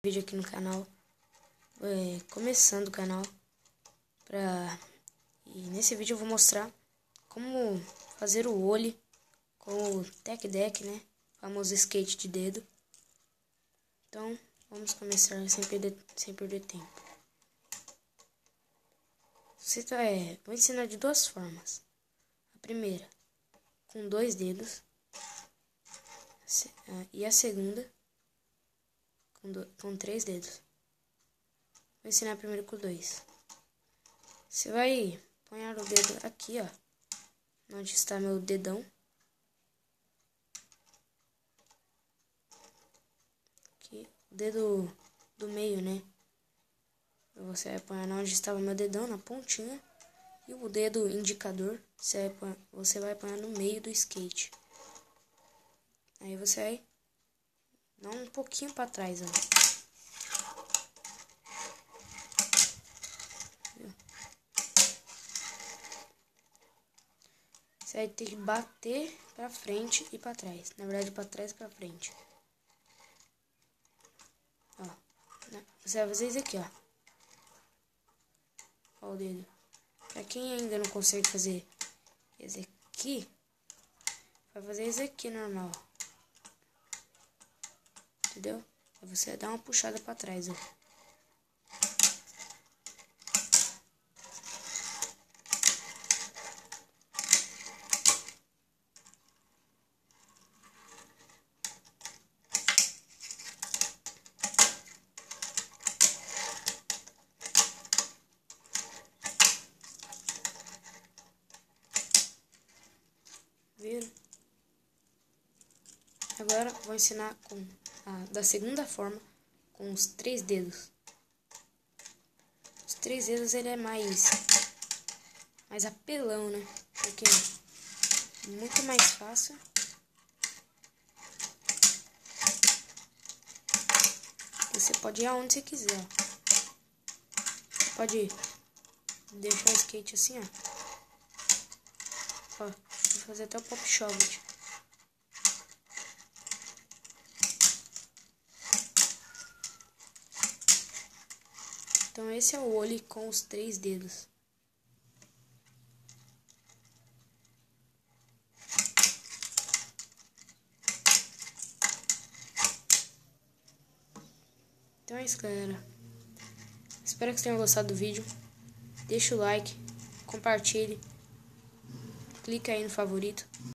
Vídeo aqui no canal, começando o canal, e nesse vídeo eu vou mostrar como fazer o ollie com o Tech Deck, né, famoso skate de dedo. Então vamos começar sem perder tempo. Vou ensinar de duas formas. A primeira com 2 dedos e a segunda com 3 dedos. Vou ensinar primeiro com 2. Você vai pôr o dedo aqui, ó, onde está meu dedão. Aqui, o dedo do meio, né? Você vai pôr onde estava meu dedão, na pontinha. E o dedo indicador, você vai pôr no meio do skate. Aí você vai dar um pouquinho para trás, ó. Você vai ter que bater pra frente e pra trás. Na verdade, pra trás e pra frente. Ó. Você vai fazer isso aqui, ó. Ó o dedo. Pra quem ainda não consegue fazer esse aqui, vai fazer esse aqui normal. Entendeu? Aí você dá uma puxada pra trás, ó. Viram? Agora vou ensinar da segunda forma, com os 3 dedos. Os 3 dedos ele é mais apelão, né? Porque é muito mais fácil. Você pode ir aonde você quiser, ó. Você pode deixar o skate assim, ó. Ó, vou fazer até o pop shove. Então esse é o ollie com os 3 dedos. Então é isso, galera. Espero que vocês tenham gostado do vídeo. Deixa o like, compartilhe, clica aí no favorito.